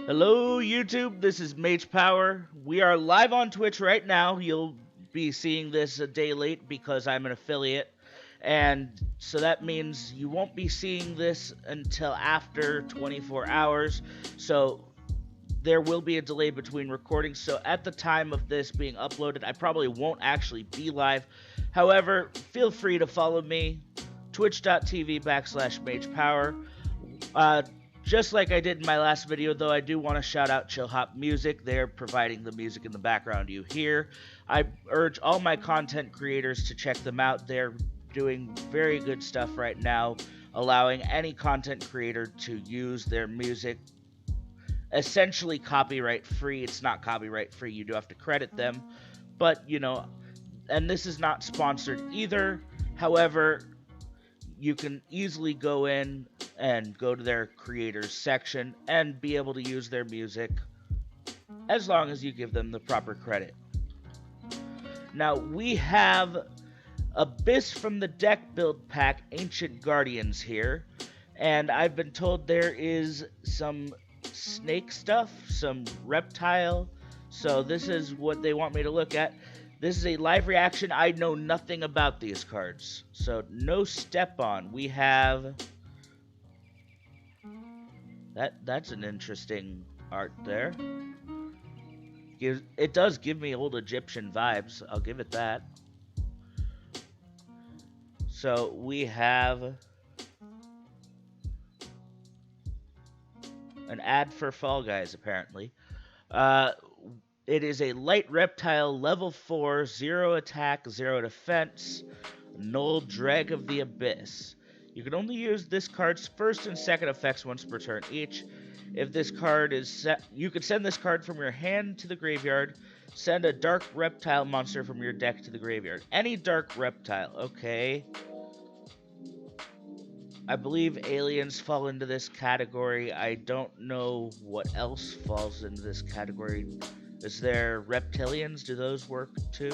Hello, YouTube. This is Mage Power. We are live on Twitch right now. You'll be seeing this a day late because I'm an affiliate. And so that means you won't be seeing this until after 24 hours. So there will be a delay between recordings. So at the time of this being uploaded, I probably won't actually be live. However, feel free to follow me, twitch.tv/magepower. Just like I did in my last video, though, I do want to shout out Chill Hop Music. They're providing the music in the background you hear. I urge all my content creators to check them out. They're doing very good stuff right now, allowing any content creator to use their music essentially copyright free. It's not copyright free, you do have to credit them, but and this is not sponsored either. However, you can easily go in and go to their creators section and be able to use their music as long as you give them the proper credit. Now we have Abyss from the deck build pack Ancient Guardians here, and I've been told there is some snake stuff, some reptile, so this is what they want me to look at. This is a live reaction. I know nothing about these cards, so no step on. We have that's an interesting art there. It does give me old Egyptian vibes, I'll give it that. So we have an ad for Fall Guys, apparently. It is a light reptile, level 4, 0 attack, 0 defense, null drag of the abyss. You can only use this card's first and second effects once per turn each. If this card is set, you can send this card from your hand to the graveyard. Send a dark reptile monster from your deck to the graveyard. Any dark reptile, okay. I believe aliens fall into this category. I don't know what else falls into this category. Is there reptilians? Do those work too?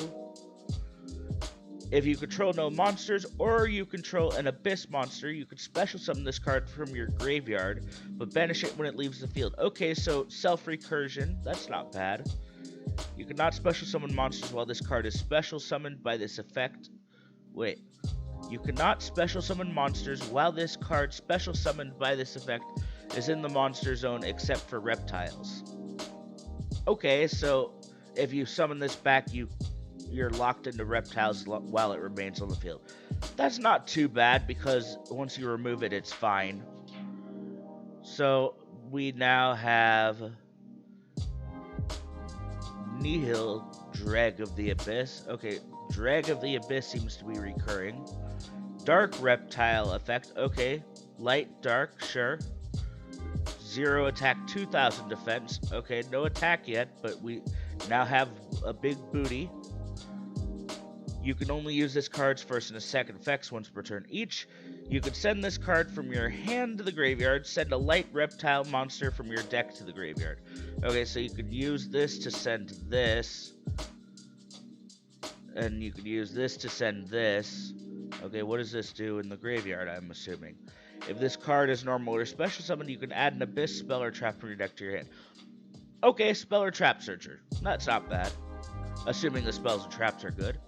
If you control no monsters or you control an abyss monster, you can special summon this card from your graveyard, but banish it when it leaves the field. Okay, so self-recursion, that's not bad. You cannot special summon monsters while this card is special summoned by this effect. Wait. You cannot special summon monsters while this card special summoned by this effect is in the monster zone except for reptiles. Okay, so if you summon this back, you're locked into reptiles while it remains on the field. That's not too bad because once you remove it, it's fine. So we now have Nihil, Drag of the Abyss. Okay, Drag of the Abyss seems to be recurring. Dark reptile effect. Okay, light, dark, sure. 0 attack, 2000 defense. Okay, no attack yet, but we now have a big booty. You can only use this card's first and second effects once per turn each. You can send this card from your hand to the graveyard. Send a light reptile monster from your deck to the graveyard. Okay, so you could use this to send this. And you could use this to send this. Okay, what does this do in the graveyard, I'm assuming? If this card is normal or special summoned, you can add an abyss spell or trap from your deck to your hand. Okay, spell or trap searcher. That's not bad. Assuming the spells and traps are good.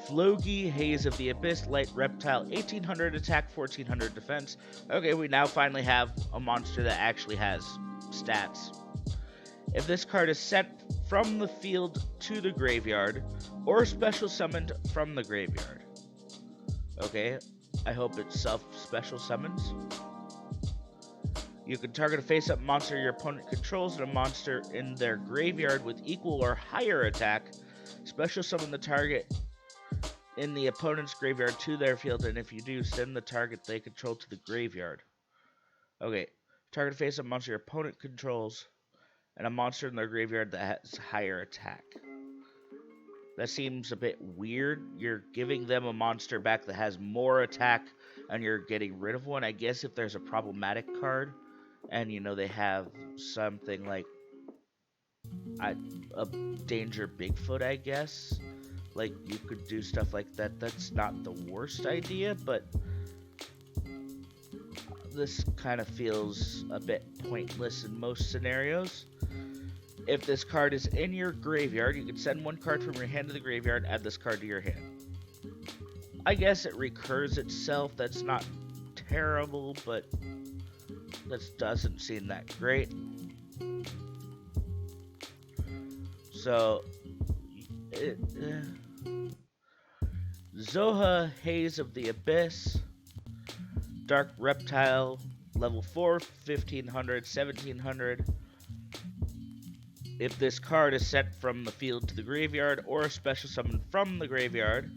Flogi, Haze of the Abyss, light reptile, 1800 attack, 1400 defense. Okay, we now finally have a monster that actually has stats. If this card is sent from the field to the graveyard, or special summoned from the graveyard. Okay, I hope it self-special summons. You can target a face-up monster your opponent controls and a monster in their graveyard with equal or higher attack. Special summon the target in the opponent's graveyard to their field, and if you do, send the target they control to the graveyard. Okay, target a face-up monster your opponent controls and a monster in their graveyard that has higher attack. That seems a bit weird. You're giving them a monster back that has more attack and you're getting rid of one. I guess if there's a problematic card and they have something like a danger Bigfoot, I guess. Like you could do stuff like that. That's not the worst idea, but this kind of feels a bit pointless in most scenarios. If this card is in your graveyard, you can send one card from your hand to the graveyard, add this card to your hand. I guess it recurs itself. That's not terrible, but that doesn't seem that great. So, Zoha, Haze of the Abyss, Dark Reptile, level 4, 1500, 1700. If this card is sent from the field to the graveyard or a special summon from the graveyard,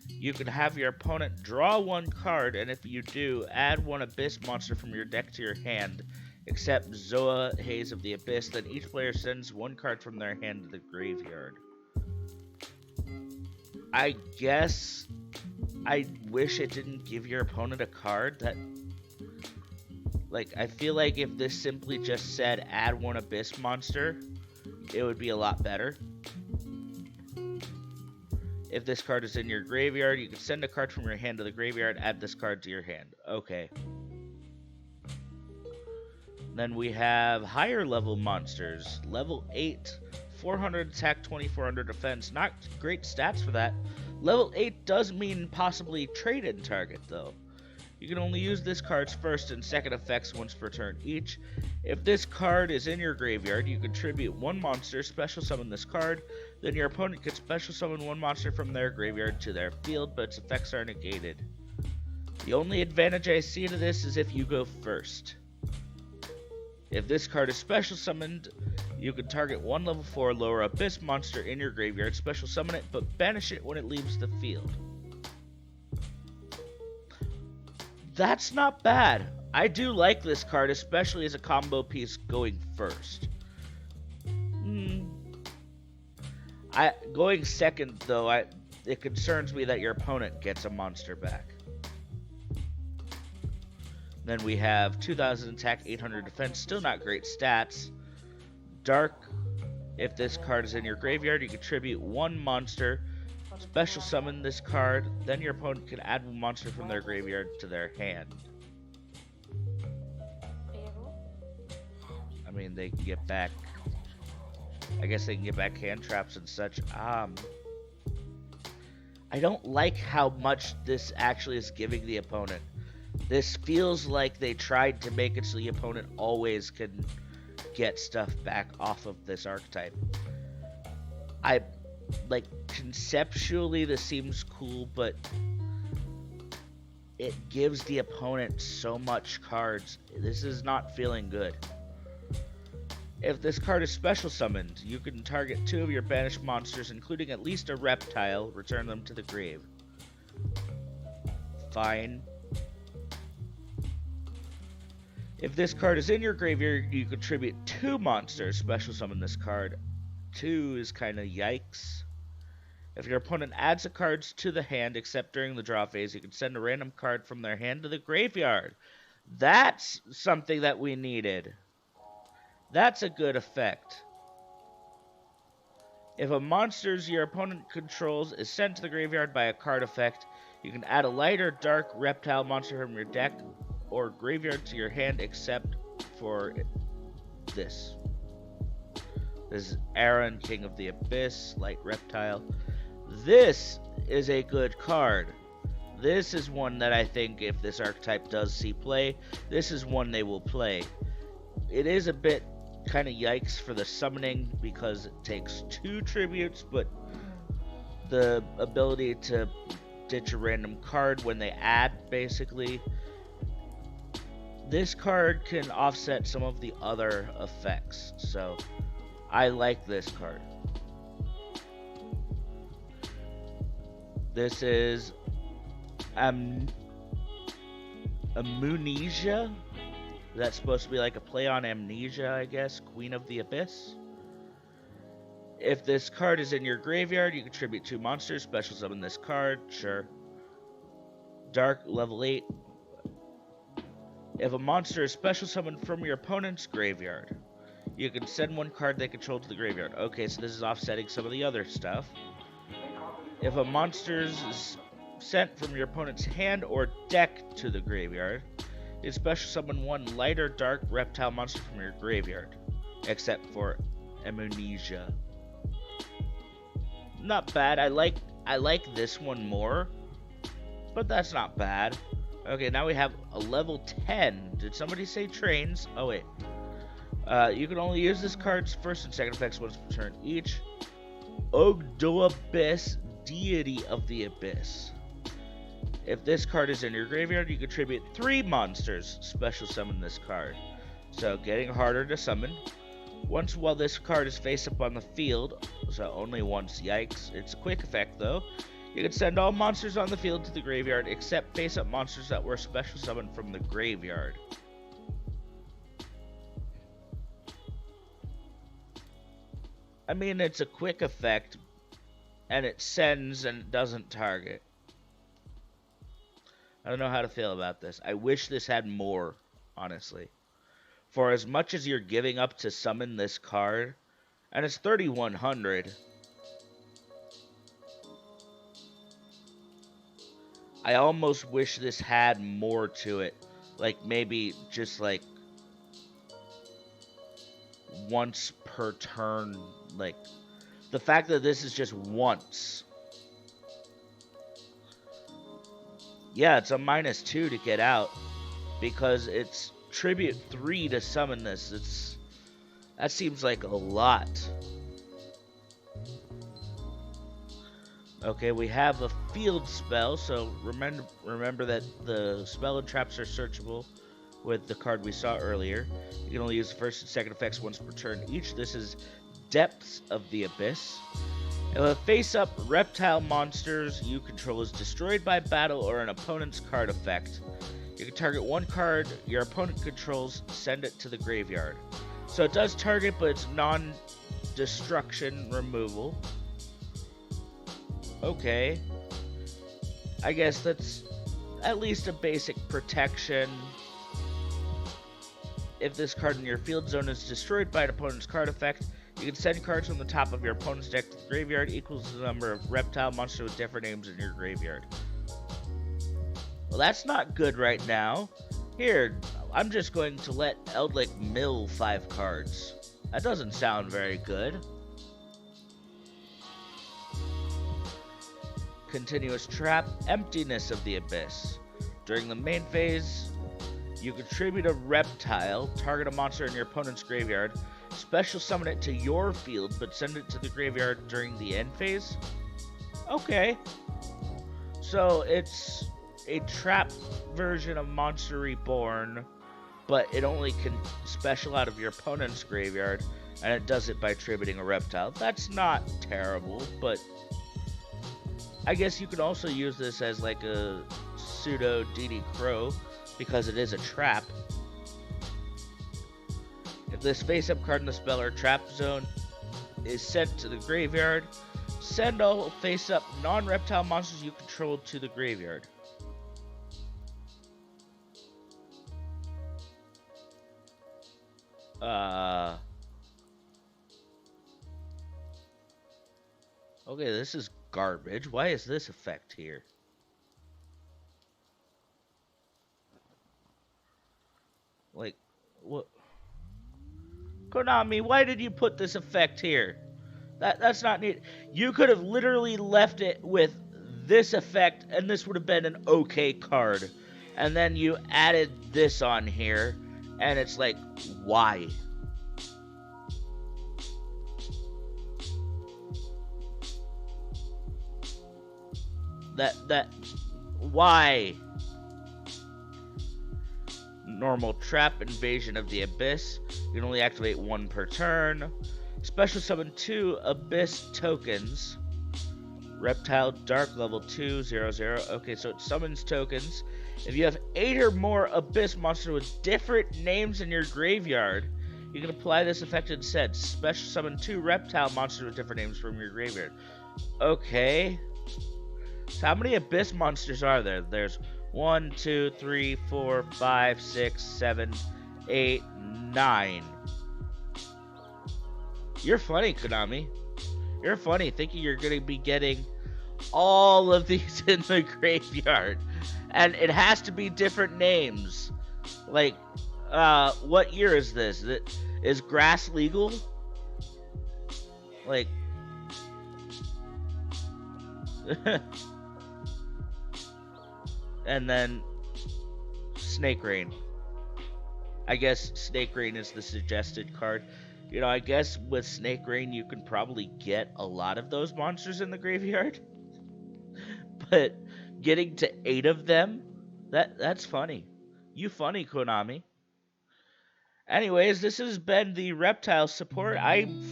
you can have your opponent draw one card, and if you do, add one Abyss monster from your deck to your hand, except Zoa, Haze of the Abyss. Then each player sends one card from their hand to the graveyard. I guess I wish it didn't give your opponent a card that... Like, I feel like if this simply just said add one Abyss monster, it would be a lot better. If this card is in your graveyard, you can send a card from your hand to the graveyard, add this card to your hand. Okay. Then we have higher level monsters. Level 8, 400 attack, 2400 defense. Not great stats for that. Level 8 does mean possibly trade-in target, though. You can only use this card's first and second effects once per turn each. If this card is in your graveyard, you contribute one monster, special summon this card. Then your opponent can special summon one monster from their graveyard to their field, but its effects are negated. The only advantage I see to this is if you go first. If this card is special summoned, you can target one level 4 lower Abyss monster in your graveyard, special summon it, but banish it when it leaves the field. That's not bad. I do like this card, especially as a combo piece going first. Going second, though, it concerns me that your opponent gets a monster back. Then we have 2000 attack, 800 defense, still not great stats. Dark, if this card is in your graveyard, you contribute one monster, special summon this card, then your opponent can add one monster from their graveyard to their hand. I mean, they can get back... I guess they can get back hand traps and such. I don't like how much this actually is giving the opponent. This feels like they tried to make it so the opponent always can get stuff back off of this archetype. Like, conceptually this seems cool, but it gives the opponent so much cards. This is not feeling good. If this card is special summoned, you can target 2 of your banished monsters, including at least a reptile, return them to the grave. Fine. If this card is in your graveyard, you contribute 2 monsters, special summon this card. 2 is kind of yikes. If your opponent adds a card to the hand, except during the draw phase, you can send a random card from their hand to the graveyard. That's something that we needed. That's a good effect. If a monster your opponent controls is sent to the graveyard by a card effect, you can add a light or dark reptile monster from your deck or graveyard to your hand, except for this. This is Aaron, King of the Abyss, light reptile. This is a good card. This is one that I think if this archetype does see play, this is one they will play. It is a bit kind of yikes for the summoning because it takes 2 tributes, but the ability to ditch a random card when they add, basically. This card can offset some of the other effects, so I like this card. This is Amnesia. That's supposed to be like a play on Amnesia, I guess. Queen of the Abyss. If this card is in your graveyard, you contribute 2 monsters. Special summon this card. Sure. Dark, level 8. If a monster is special summoned from your opponent's graveyard, you can send one card they control to the graveyard. Okay, so this is offsetting some of the other stuff. If a monster is sent from your opponent's hand or deck to the graveyard, You special summon one light or dark reptile monster from your graveyard, except for Amnesia. Not bad. I like this one more, but that's not bad. Okay, now we have a level 10. Did somebody say trains? Oh wait. You can only use this card's first and second effects once per turn each. Yugioh Abyss, Deity of the Abyss. If this card is in your graveyard, you contribute 3 monsters. Special summon this card. So getting harder to summon. Once while this card is face up on the field, so only once, yikes. It's a quick effect though. You can send all monsters on the field to the graveyard except face up monsters that were special summoned from the graveyard. I mean, it's a quick effect, and it sends and doesn't target. I don't know how to feel about this. I wish this had more, honestly. For as much as you're giving up to summon this card, and it's 3,100, I almost wish this had more to it. Like, maybe just like once per turn. Like, the fact that this is just once. Yeah, it's a -2 to get out, because it's tribute 3 to summon this. That seems like a lot. Okay, we have a field spell, so remember that the spell and traps are searchable with the card we saw earlier. You can only use the first and second effects once per turn each. This is Depths of the Abyss. If a face-up reptile monsters you control is destroyed by battle or an opponent's card effect, you can target one card your opponent controls, send it to the graveyard. So it does target, but it's non-destruction removal. Okay. I guess that's at least a basic protection. If this card in your field zone is destroyed by an opponent's card effect, you can send cards from the top of your opponent's deck to the graveyard equals the number of reptile monsters with different names in your graveyard. Well, that's not good right now. Here, I'm just going to let Eldlik mill 5 cards. That doesn't sound very good. Continuous Trap, Emptiness of the Abyss. During the main phase, you contribute a reptile, target a monster in your opponent's graveyard, special summon it to your field, but send it to the graveyard during the end phase? Okay. So it's a trap version of Monster Reborn, but it only can special out of your opponent's graveyard, and it does it by tributing a reptile. That's not terrible, but I guess you could also use this as like a pseudo DD Crow, because it is a trap. If this face-up card in the spell or trap zone is sent to the graveyard, send all face-up non-reptile monsters you control to the graveyard. Okay, this is garbage. Why is this effect here? Like, what? Konami, why did you put this effect here? That's not neat. You could have literally left it with this effect, and this would have been an okay card. And then you added this on here, and it's like, why? Why? Normal Trap, Invasion of the Abyss. You can only activate 1 per turn. Special summon 2 Abyss tokens. Reptile Dark level 2, 0/0. Okay, so it summons tokens. If you have 8 or more Abyss monsters with different names in your graveyard, you can apply this effect instead. Special summon 2 reptile monsters with different names from your graveyard. Okay. So how many Abyss monsters are there? There's 1, 2, 3, 4, 5, 6, 7, 8, 9. You're funny, Konami. You're funny, thinking you're going to be getting all of these in the graveyard. And it has to be different names. Like, what year is this? Is grass legal? Like, and then Snake Rain. I guess Snake Rain is the suggested card. I guess with Snake Rain you can probably get a lot of those monsters in the graveyard, but getting to 8 of them, that's funny. You funny, Konami. Anyways, this has been the Reptile support. I'm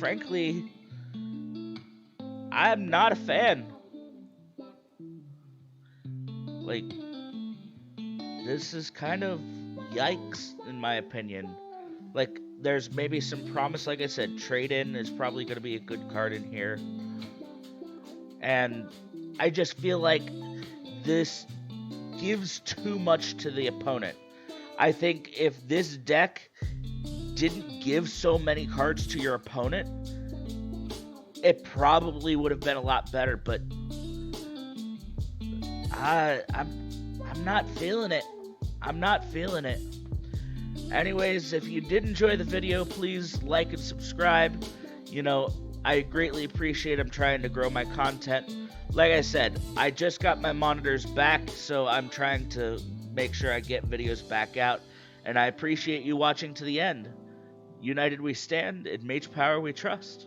not a fan. Like, this is kind of yikes in my opinion. Like, there's maybe some promise. Like I said, trade in is probably going to be a good card in here, and I just feel like this gives too much to the opponent. I think if this deck didn't give so many cards to your opponent, it probably would have been a lot better. But I'm not feeling it. I'm not feeling it. Anyways, if you did enjoy the video, please like and subscribe. I greatly appreciate. I'm trying to grow my content. Like I said, I just got my monitors back, so I'm trying to make sure I get videos back out. And I appreciate you watching to the end. United we stand, in Mage Power we trust.